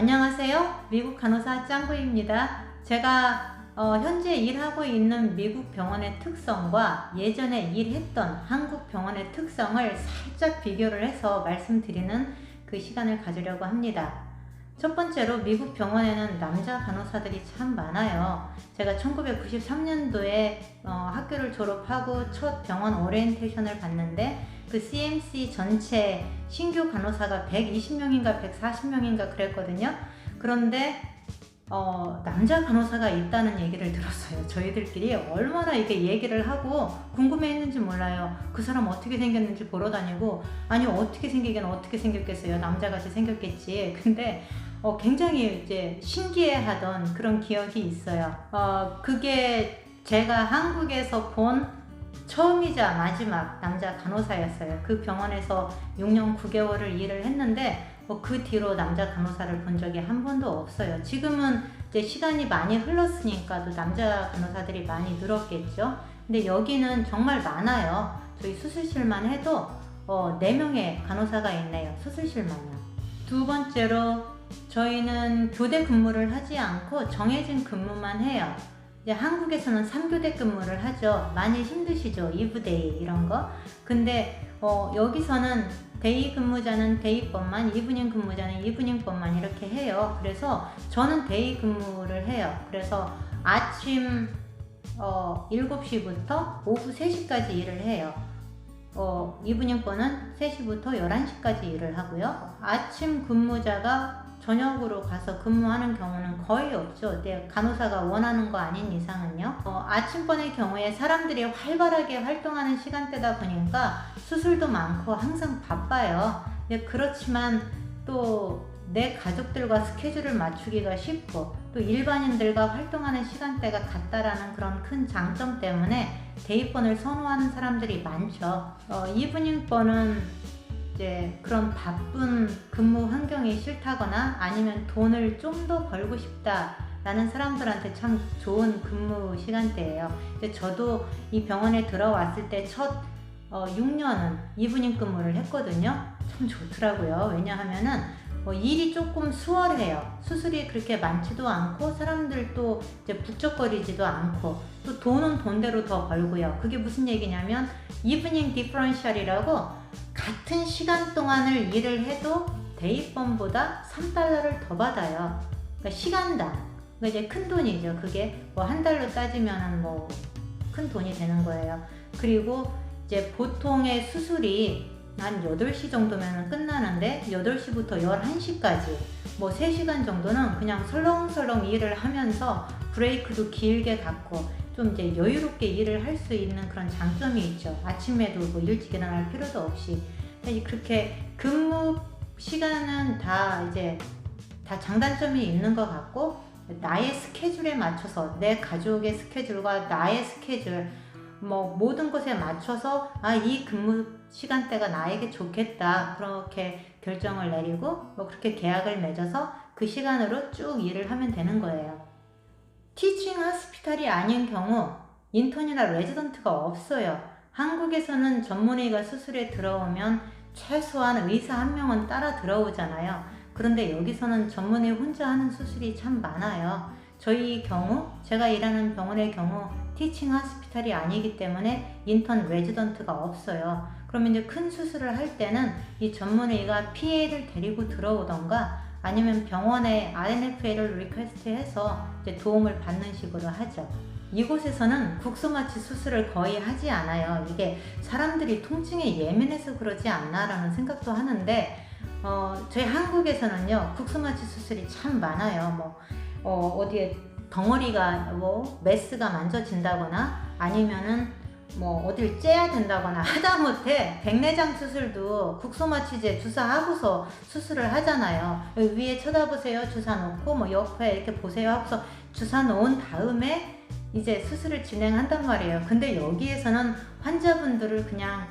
안녕하세요. 미국 간호사 짱구입니다. 제가 현재 일하고 있는 미국 병원의 특성과 예전에 일했던 한국 병원의 특성을 살짝 비교를 해서 말씀드리는 그 시간을 가지려고 합니다. 첫 번째로 미국 병원에는 남자 간호사들이 참 많아요. 제가 1993년도에 학교를 졸업하고 첫 병원 오리엔테이션을 받는데 그 CMC 전체 신규 간호사가 120명인가 140명인가 그랬거든요. 그런데 남자 간호사가 있다는 얘기를 들었어요. 저희들끼리 얼마나 이렇게 얘기를 하고 궁금해했는지 몰라요. 그 사람 어떻게 생겼는지 보러 다니고, 아니 어떻게 생기긴 어떻게 생겼겠어요. 남자같이 생겼겠지. 근데 굉장히 이제 신기해하던 그런 기억이 있어요. 그게 제가 한국에서 본 처음이자 마지막 남자 간호사였어요. 그 병원에서 6년 9개월을 일을 했는데 그 뒤로 남자 간호사를 본 적이 한 번도 없어요. 지금은 이제 시간이 많이 흘렀으니까 또 남자 간호사들이 많이 늘었겠죠. 근데 여기는 정말 많아요. 저희 수술실만 해도 4명의 간호사가 있네요. 수술실만요. 두 번째로 저희는 교대 근무를 하지 않고 정해진 근무만 해요. 이제 한국에서는 3교대 근무를 하죠. 많이 힘드시죠? 이브데이 이런 거. 근데 여기서는 데이 근무자는 데이법만, 이브닝 근무자는 이브닝법만 이렇게 해요. 그래서 저는 데이 근무를 해요. 그래서 아침 7시부터 오후 3시까지 일을 해요. 이브닝법은 3시부터 11시까지 일을 하고요. 아침 근무자가 저녁으로 가서 근무하는 경우는 거의 없죠. 간호사가 원하는 거 아닌 이상은요. 아침번의 경우에 사람들이 활발하게 활동하는 시간대다 보니까 수술도 많고 항상 바빠요. 그렇지만 또 내 가족들과 스케줄을 맞추기가 쉽고 또 일반인들과 활동하는 시간대가 같다라는 그런 큰 장점 때문에 데이번을 선호하는 사람들이 많죠. 이브닝번은 이제 그런 바쁜 근무 환경이 싫다거나 아니면 돈을 좀 더 벌고 싶다 라는 사람들한테 참 좋은 근무 시간대예요. 저도 이 병원에 들어왔을 때 첫 6년은 이브닝 근무를 했거든요. 참 좋더라고요. 왜냐하면은 일이 조금 수월해요. 수술이 그렇게 많지도 않고 사람들도 이제 북적거리지도 않고 또 돈은 돈대로 더 벌고요. 그게 무슨 얘기냐면 이브닝 디퍼런셜이라고 같은 시간 동안을 일을 해도 데이번보다 3달러를 더 받아요. 그러니까 시간당. 그러니까 이제 큰 돈이죠. 그게 한 달로 따지면 큰 돈이 되는 거예요. 그리고 이제 보통의 수술이 한 8시 정도면 끝나는데 8시부터 11시까지 3시간 정도는 그냥 설렁설렁 일을 하면서 브레이크도 길게 갖고 좀 이제 여유롭게 일을 할 수 있는 그런 장점이 있죠. 아침에도 일찍 일어날 필요도 없이. 그렇게 근무 시간은 다 장단점이 있는 것 같고, 나의 스케줄에 맞춰서 내 가족의 스케줄과 나의 스케줄 모든 것에 맞춰서 이 근무 시간대가 나에게 좋겠다 그렇게 결정을 내리고 그렇게 계약을 맺어서 그 시간으로 쭉 일을 하면 되는 거예요. 티칭 하스피탈이 아닌 경우 인턴이나 레지던트가 없어요. 한국에서는 전문의가 수술에 들어오면 최소한 의사 한 명은 따라 들어오잖아요. 그런데 여기서는 전문의 혼자 하는 수술이 참 많아요. 저희 경우, 제가 일하는 병원의 경우 티칭 하스피탈이 아니기 때문에 인턴 레지던트가 없어요. 그러면 이제 큰 수술을 할 때는 이 전문의가 PA를 데리고 들어오던가 아니면 병원에 RNFA를 리퀘스트해서 이제 도움을 받는 식으로 하죠. 이곳에서는 국소마취 수술을 거의 하지 않아요. 이게 사람들이 통증에 예민해서 그러지 않나라는 생각도 하는데 저희 한국에서는요 국소마취 수술이 참 많아요. 어디에 덩어리가 메스가 만져진다거나 아니면은 어딜 째야 된다거나 하다못해 백내장 수술도 국소마취제 주사하고서 수술을 하잖아요. 여기 위에 쳐다보세요 주사 놓고 옆에 이렇게 보세요 하고서 주사 놓은 다음에 이제 수술을 진행한단 말이에요. 근데 여기에서는 환자분들을 그냥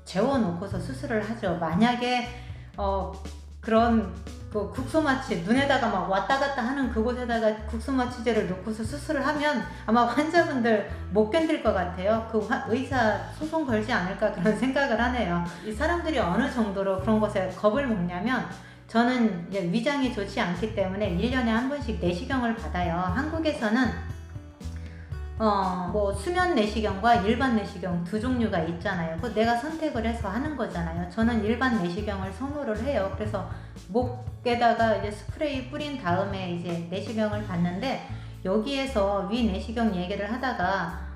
재워놓고서 수술을 하죠. 만약에 그런 국소마취 눈에다가 왔다 갔다 하는 그곳에다가 국소마취제를 놓고서 수술을 하면 아마 환자분들 못 견딜 것 같아요. 의사 소송 걸지 않을까 그런 생각을 하네요. 이 사람들이 어느 정도로 그런 것에 겁을 먹냐면 저는 이제 위장이 좋지 않기 때문에 1년에 한 번씩 내시경을 받아요. 한국에서는 뭐 수면 내시경과 일반 내시경 두 종류가 있잖아요. 그거 내가 선택을 해서 하는 거잖아요. 저는 일반 내시경을 선호를 해요. 그래서 목에다가 이제 스프레이 뿌린 다음에 이제 내시경을 받는데, 여기에서 위 내시경 얘기를 하다가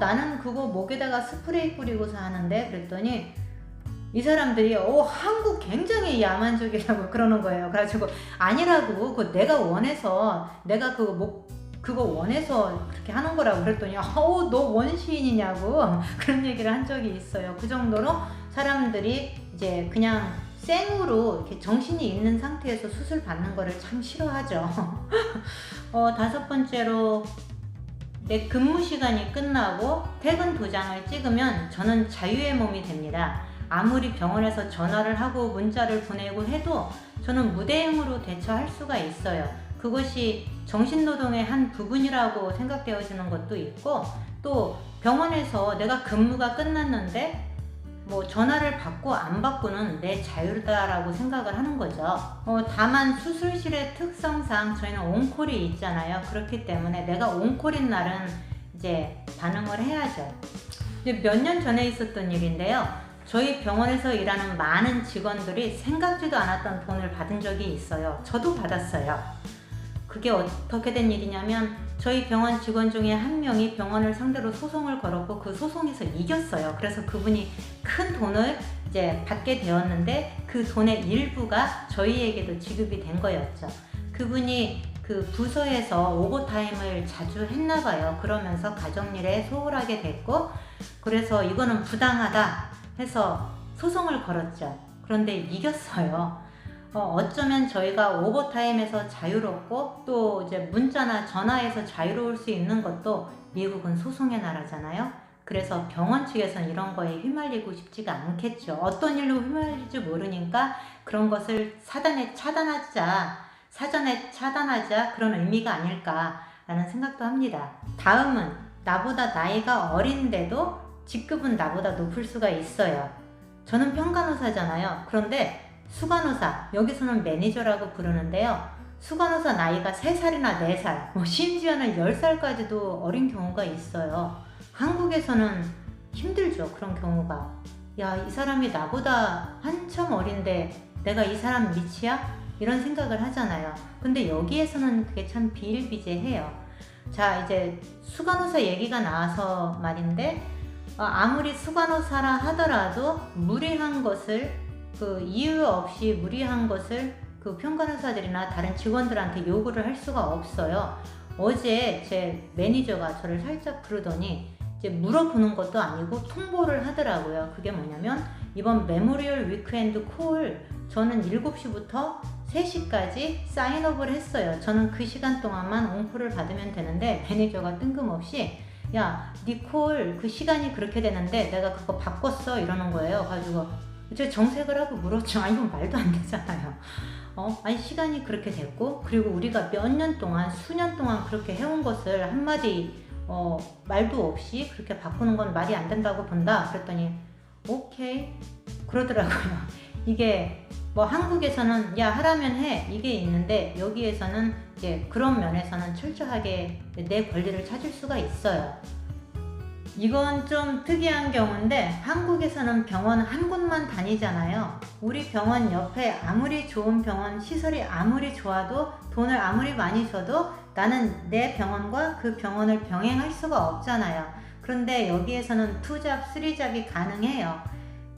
나는 그거 목에다가 스프레이 뿌리고서 하는데, 그랬더니 이 사람들이 한국 굉장히 야만적이라고 그러는 거예요. 그래가지고 아니라고, 그거 내가 원해서, 내가 그거 원해서 그렇게 하는 거라고 그랬더니 너 원시인이냐고 그런 얘기를 한 적이 있어요. 그 정도로 사람들이 이제 그냥 생으로 이렇게 정신이 있는 상태에서 수술 받는 거를 참 싫어하죠. 다섯 번째로, 내 근무 시간이 끝나고 퇴근 도장을 찍으면 저는 자유의 몸이 됩니다. 아무리 병원에서 전화를 하고 문자를 보내고 해도 저는 무대응으로 대처할 수가 있어요. 그것이 정신노동의 한 부분이라고 생각되어지는 것도 있고, 또 병원에서 내가 근무가 끝났는데 뭐 전화를 받고 안 받고는 내 자유다라고 생각을 하는 거죠. 다만 수술실의 특성상 저희는 온콜이 있잖아요. 그렇기 때문에 내가 온콜인 날은 이제 반응을 해야죠. 몇 년 전에 있었던 일인데요. 저희 병원에서 일하는 많은 직원들이 생각지도 않았던 돈을 받은 적이 있어요. 저도 받았어요. 그게 어떻게 된 일이냐면, 저희 병원 직원 중에 한 명이 병원을 상대로 소송을 걸었고 그 소송에서 이겼어요. 그래서 그분이 큰 돈을 이제 받게 되었는데, 그 돈의 일부가 저희에게도 지급이 된 거였죠. 그분이 그 부서에서 오버타임을 자주 했나 봐요. 그러면서 가정일에 소홀하게 됐고, 그래서 이거는 부당하다 해서 소송을 걸었죠. 그런데 이겼어요. 어쩌면 저희가 오버타임에서 자유롭고, 또 이제 문자나 전화에서 자유로울 수 있는 것도, 미국은 소송의 나라잖아요. 그래서 병원 측에서는 이런 거에 휘말리고 싶지가 않겠죠. 어떤 일로 휘말릴지 모르니까 그런 것을 사전에 차단하자, 그런 의미가 아닐까라는 생각도 합니다. 다음은, 나보다 나이가 어린데도 직급은 나보다 높을 수가 있어요. 저는 평간호사잖아요. 그런데 수간호사, 여기서는 매니저라고 부르는데요. 수간호사 나이가 3살이나 4살, 심지어는 10살까지도 어린 경우가 있어요. 한국에서는 힘들죠, 그런 경우가. 야, 이 사람이 나보다 한참 어린데 내가 이 사람 미치야? 이런 생각을 하잖아요. 근데 여기에서는 그게 참 비일비재해요. 자, 이제 수간호사 얘기가 나와서 말인데, 아무리 수간호사라 하더라도 무리한 것을, 그 이유 없이 무리한 것을 그 평간호사들이나 다른 직원들한테 요구를 할 수가 없어요. 어제 제 매니저가 저를 살짝 부르더니 이제 물어보는 것도 아니고 통보를 하더라고요. 그게 뭐냐면, 이번 메모리얼 위크엔드 콜 저는 7시부터 3시까지 사인업을 했어요. 저는 그 시간 동안만 온콜을 받으면 되는데, 매니저가 뜬금없이 야, 니 콜 그 시간이 그렇게 되는데 내가 그거 바꿨어 이러는 거예요. 가지고 제가 정색을 하고 물었죠. 이건 말도 안 되잖아요. 아니 시간이 그렇게 됐고, 그리고 우리가 몇 년 동안, 수년 동안 그렇게 해온 것을 한마디 말도 없이 그렇게 바꾸는 건 말이 안 된다고 본다. 그랬더니 오케이 그러더라고요. 이게 뭐 한국에서는 야 하라면 해 이게 있는데, 여기에서는 이제 그런 면에서는 철저하게 내 권리를 찾을 수가 있어요. 이건 좀 특이한 경우인데, 한국에서는 병원 한 곳만 다니잖아요. 우리 병원 옆에 아무리 좋은 병원, 시설이 아무리 좋아도, 돈을 아무리 많이 줘도 나는 내 병원과 그 병원을 병행할 수가 없잖아요. 그런데 여기에서는 2잡, 3잡이 가능해요.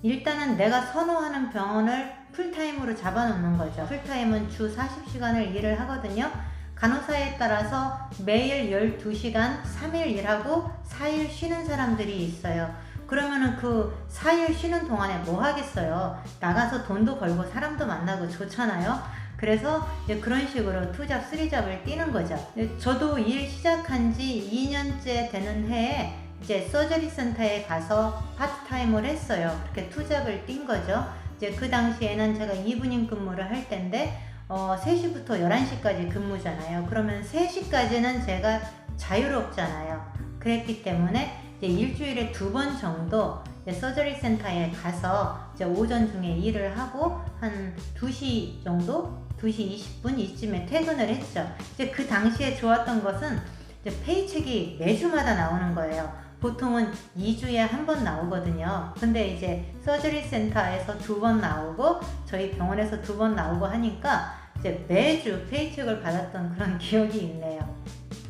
일단은 내가 선호하는 병원을 풀타임으로 잡아놓는 거죠. 풀타임은 주 40시간을 일을 하거든요. 간호사에 따라서 매일 12시간 3일 일하고 4일 쉬는 사람들이 있어요. 그러면은 그 4일 쉬는 동안에 뭐 하겠어요? 나가서 돈도 벌고 사람도 만나고 좋잖아요. 그래서 이제 그런 식으로 2잡, 3잡을 뛰는 거죠. 저도 일 시작한 지 2년째 되는 해에 이제 서저리 센터에 가서 파트타임을 했어요. 그렇게 2잡을 뛴 거죠. 이제 그 당시에는 제가 이브닝 근무를 할 때인데 3시부터 11시까지 근무잖아요. 그러면 3시까지는 제가 자유롭잖아요. 그랬기 때문에 이제 일주일에 2번 정도 이제 서저리 센터에 가서 이제 이제 오전 중에 일을 하고 한 2시 정도? 2시 20분 이쯤에 퇴근을 했죠. 이제 그 당시에 좋았던 것은 이제 페이첵이 매주마다 나오는 거예요. 보통은 2주에 한 번 나오거든요. 근데 이제 서저리 센터에서 2번 나오고 저희 병원에서 2번 나오고 하니까 이제 매주 페이첵을 받았던 그런 기억이 있네요.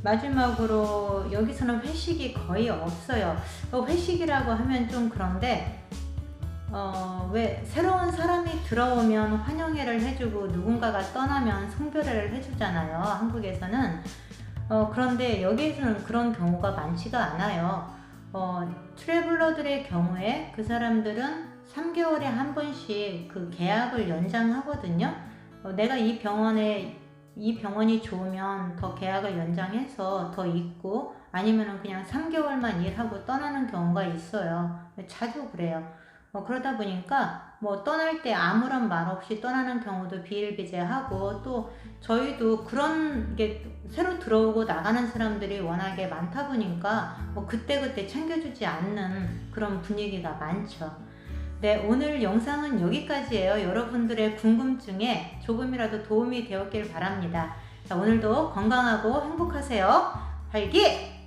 마지막으로 여기서는 회식이 거의 없어요. 회식이라고 하면 좀 그런데 왜 새로운 사람이 들어오면 환영회를 해주고 누군가가 떠나면送別를 해주잖아요. 한국에서는. 그런데 여기에서는 그런 경우가 많지가 않아요. 트래블러들의 경우에 그 사람들은 3개월에 한 번씩 그 계약을 연장하거든요. 내가 이 병원이 좋으면 더 계약을 연장해서 더 있고 아니면 그냥 3개월만 일하고 떠나는 경우가 있어요. 자주 그래요. 그러다 보니까 뭐 떠날 때 아무런 말 없이 떠나는 경우도 비일비재하고 또 저희도 그런 게 새로 들어오고 나가는 사람들이 워낙에 많다 보니까 뭐 그때그때 챙겨주지 않는 그런 분위기가 많죠. 네, 오늘 영상은 여기까지예요. 여러분들의 궁금증에 조금이라도 도움이 되었길 바랍니다. 자, 오늘도 건강하고 행복하세요. 활기!